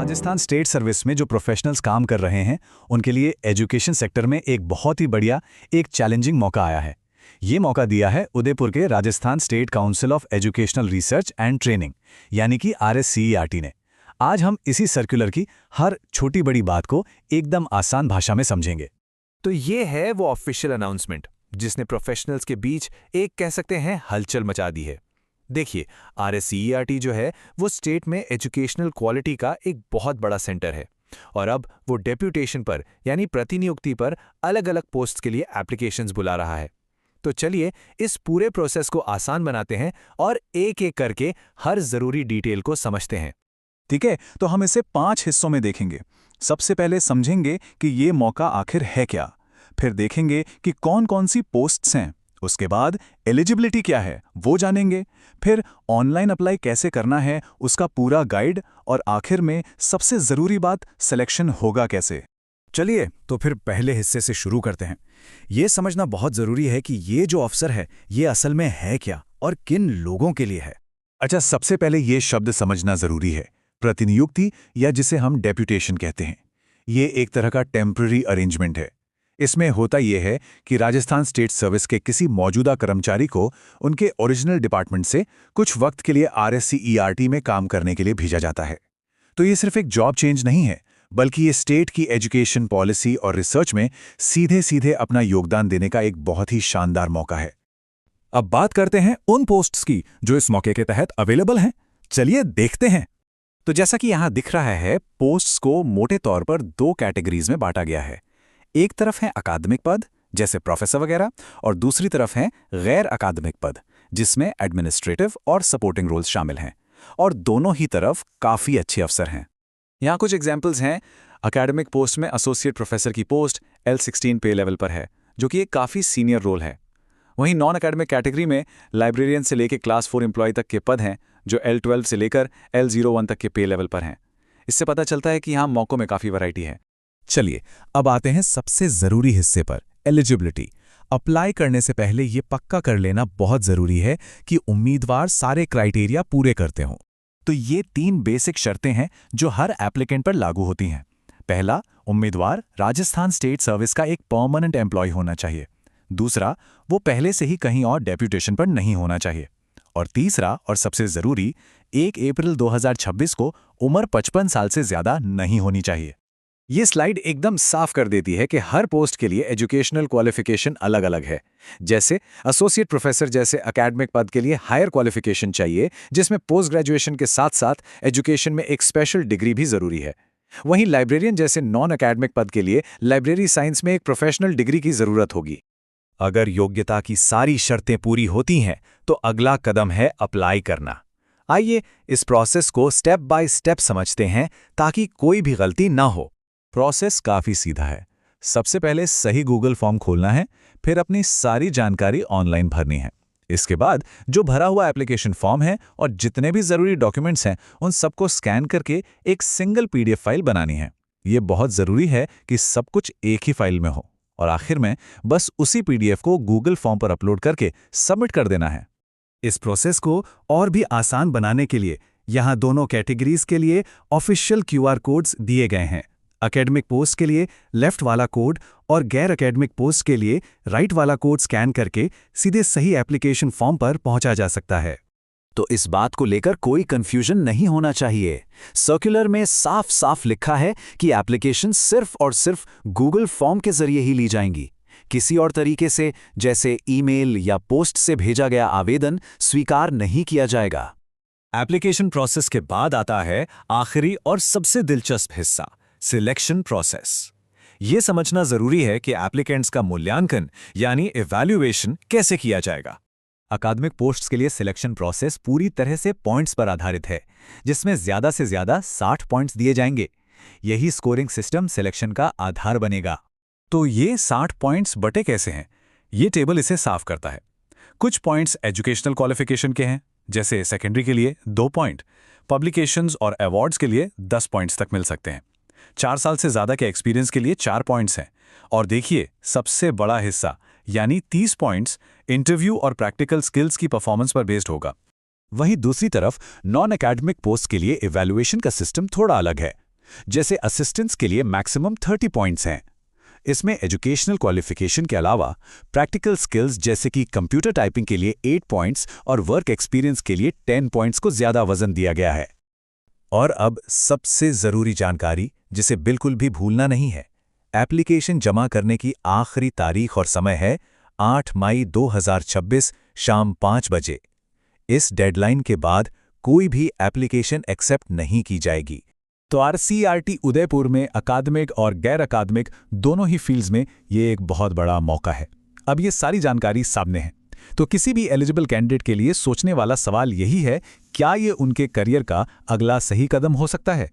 Rajasthan state service में जो professionals काम कर रहे हैं उनके लिए एजुकेशन सेक्टर में एक बहुत ही बढ़िया एक चैलेंजिंग मौका आया है। ये मौका दिया है उदयपुर के Rajasthan state council of educational research and training यानी कि RSCERT ने। आज हम इसी सर्कुलर की हर छोटी बड़ी बात को एकदम आसान भाषा में समझेंगे। तो ये है वो ऑफिशियल अनाउंसमेंट जिसने प्रोफेशनल्स के बीच एक कह सकते हैं हलचल मचा दी है। देखिए, RSCERT जो है वो स्टेट में एजुकेशनल क्वालिटी का एक बहुत बड़ा सेंटर है और अब वो डेप्यूटेशन पर यानी प्रतिनियुक्ति पर अलग अलग पोस्ट्स के लिए एप्लीकेशंस बुला रहा है। तो चलिए इस पूरे प्रोसेस को आसान बनाते हैं और एक एक करके हर जरूरी डिटेल को समझते हैं। ठीक है, तो हम इसे 5 हिस्सों में देखेंगे। सबसे पहले समझेंगे कि ये मौका आखिर है क्या, फिर देखेंगे कि कौन कौन सी पोस्ट्स हैं, उसके बाद एलिजिबिलिटी क्या है वो जानेंगे, फिर ऑनलाइन अप्लाई कैसे करना है उसका पूरा गाइड, और आखिर में सबसे ज़रूरी बात सिलेक्शन होगा कैसे। चलिए तो फिर पहले हिस्से से शुरू करते हैं। ये समझना बहुत ज़रूरी है कि ये जो अवसर है ये असल में है क्या और किन लोगों के लिए है। अच्छा, सबसे पहले ये शब्द समझना ज़रूरी है, प्रतिनियुक्ति या जिसे हम डेप्यूटेशन कहते हैं। ये एक तरह का टेम्पररी अरेंजमेंट है। इसमें होता यह है कि राजस्थान स्टेट सर्विस के किसी मौजूदा कर्मचारी को उनके ओरिजिनल डिपार्टमेंट से कुछ वक्त के लिए RSCERT में काम करने के लिए भेजा जाता है। तो ये सिर्फ एक जॉब चेंज नहीं है, बल्कि ये स्टेट की एजुकेशन पॉलिसी और रिसर्च में सीधे सीधे अपना योगदान देने का एक बहुत ही शानदार मौका है। अब बात करते हैं उन पोस्ट्स की जो इस मौके के तहत अवेलेबल हैं। चलिए देखते हैं। तो जैसा कि यहाँ दिख रहा है, पोस्ट्स को मोटे तौर पर 2 कैटेगरीज में बांटा गया है। एक तरफ है अकादमिक पद जैसे प्रोफेसर वगैरह, और दूसरी तरफ है गैर अकादमिक पद जिसमें एडमिनिस्ट्रेटिव और सपोर्टिंग रोल्स शामिल हैं, और दोनों ही तरफ काफ़ी अच्छे अवसर हैं। यहाँ कुछ एग्जाम्पल्स हैं। अकेडमिक पोस्ट में एसोसिएट प्रोफेसर की पोस्ट L16 पे लेवल पर है, जो कि एक काफ़ी सीनियर रोल है। वहीं नॉन अकेडमिक कैटेगरी में लाइब्रेरियन से लेकर क्लास 4 एम्प्लॉय तक के पद हैं, जो L12 से लेकर L01 तक के पे लेवल पर हैं। इससे पता चलता है कि यहाँ मौक़ों में काफ़ी वैरायटी है। चलिए अब आते हैं सबसे ज़रूरी हिस्से पर, एलिजिबिलिटी। अप्लाई करने से पहले ये पक्का कर लेना बहुत ज़रूरी है कि उम्मीदवार सारे क्राइटेरिया पूरे करते हों। तो ये 3 बेसिक शर्तें हैं जो हर एप्लीकेंट पर लागू होती हैं। पहला, उम्मीदवार राजस्थान स्टेट सर्विस का एक परमानेंट एम्प्लॉय होना चाहिए। दूसरा, वो पहले से ही कहीं और डेप्यूटेशन पर नहीं होना चाहिए। और तीसरा और सबसे ज़रूरी, 1 अप्रैल 2026 को उम्र 55 साल से ज़्यादा नहीं होनी चाहिए। ये स्लाइड एकदम साफ कर देती है कि हर पोस्ट के लिए एजुकेशनल क्वालिफिकेशन अलग अलग है। जैसे एसोसिएट प्रोफेसर जैसे एकेडमिक पद के लिए हायर क्वालिफिकेशन चाहिए, जिसमें पोस्ट ग्रेजुएशन के साथ साथ एजुकेशन में एक स्पेशल डिग्री भी ज़रूरी है। वहीं लाइब्रेरियन जैसे नॉन एकेडमिक पद के लिए लाइब्रेरी साइंस में एक प्रोफेशनल डिग्री की ज़रूरत होगी। अगर योग्यता की सारी शर्तें पूरी होती हैं तो अगला कदम है अप्लाई करना। आइए इस प्रोसेस को स्टेप बाय स्टेप समझते हैं ताकि कोई भी गलती ना हो। प्रोसेस काफ़ी सीधा है। सबसे पहले सही गूगल फॉर्म खोलना है, फिर अपनी सारी जानकारी ऑनलाइन भरनी है। इसके बाद जो भरा हुआ एप्लीकेशन फॉर्म है और जितने भी ज़रूरी डॉक्यूमेंट्स हैं उन सबको स्कैन करके एक सिंगल PDF फाइल बनानी है। ये बहुत ज़रूरी है कि सब कुछ एक ही फाइल में हो, और आखिर में बस उसी PDF को गूगल फॉर्म पर अपलोड करके सबमिट कर देना है। इस प्रोसेस को और भी आसान बनाने के लिए यहाँ दोनों कैटेगरीज के लिए ऑफिशियल QR कोड्स दिए गए हैं। एकेडमिक पोस्ट के लिए लेफ्ट वाला कोड और गैर एकेडमिक पोस्ट के लिए राइट वाला कोड स्कैन करके सीधे सही एप्लीकेशन फॉर्म पर पहुंचा जा सकता है। तो इस बात को लेकर कोई कंफ्यूजन नहीं होना चाहिए। सर्कुलर में साफ साफ लिखा है कि एप्लीकेशन सिर्फ और सिर्फ गूगल फॉर्म के जरिए ही ली जाएंगी। किसी और तरीके से जैसे ईमेल या पोस्ट से भेजा गया आवेदन स्वीकार नहीं किया जाएगा। एप्लीकेशन प्रोसेस के बाद आता है आखिरी और सबसे दिलचस्प हिस्सा, सिलेक्शन प्रोसेस। यह समझना जरूरी है कि एप्लीकेंट्स का मूल्यांकन यानी इवैल्यूएशन कैसे किया जाएगा। अकादमिक पोस्ट्स के लिए सिलेक्शन प्रोसेस पूरी तरह से पॉइंट्स पर आधारित है, जिसमें ज़्यादा से ज़्यादा 60 पॉइंट्स दिए जाएंगे। यही स्कोरिंग सिस्टम सिलेक्शन का आधार बनेगा। तो ये 60 पॉइंट्स बटे कैसे हैं? ये टेबल इसे साफ करता है। कुछ पॉइंट्स एजुकेशनल क्वालिफिकेशन के हैं, जैसे सेकेंडरी के लिए 2 पॉइंट, पब्लिकेशंस और अवार्ड्स के लिए 10 पॉइंट्स तक मिल सकते हैं। 4 साल से ज़्यादा के एक्सपीरियंस के लिए 4 पॉइंट्स हैं। और देखिए सबसे बड़ा हिस्सा यानी 30 पॉइंट्स इंटरव्यू और प्रैक्टिकल स्किल्स की परफॉर्मेंस पर बेस्ड होगा। वहीं दूसरी तरफ नॉन एकेडमिक पोस्ट के लिए इवैल्यूएशन का सिस्टम थोड़ा अलग है। जैसे असिस्टेंट्स के लिए मैक्सिमम 30 पॉइंट्स हैं। इसमें एजुकेशनल क्वालिफिकेशन के अलावा प्रैक्टिकल स्किल्स जैसे कि कंप्यूटर टाइपिंग के लिए 8 पॉइंट्स और वर्क एक्सपीरियंस के लिए 10 पॉइंट्स को ज़्यादा वजन दिया गया है। और अब सबसे ज़रूरी जानकारी, जिसे बिल्कुल भी भूलना नहीं है। एप्लीकेशन जमा करने की आखिरी तारीख और समय है 8 मई 2026 शाम 5 बजे। इस डेडलाइन के बाद कोई भी एप्लीकेशन एक्सेप्ट नहीं की जाएगी। तो RCERT उदयपुर में अकादमिक और गैर अकादमिक दोनों ही फील्ड्स में ये एक बहुत बड़ा मौका है। अब ये सारी जानकारी सामने है, तो किसी भी एलिजिबल कैंडिडेट के लिए सोचने वाला सवाल यही है, क्या ये उनके करियर का अगला सही कदम हो सकता है?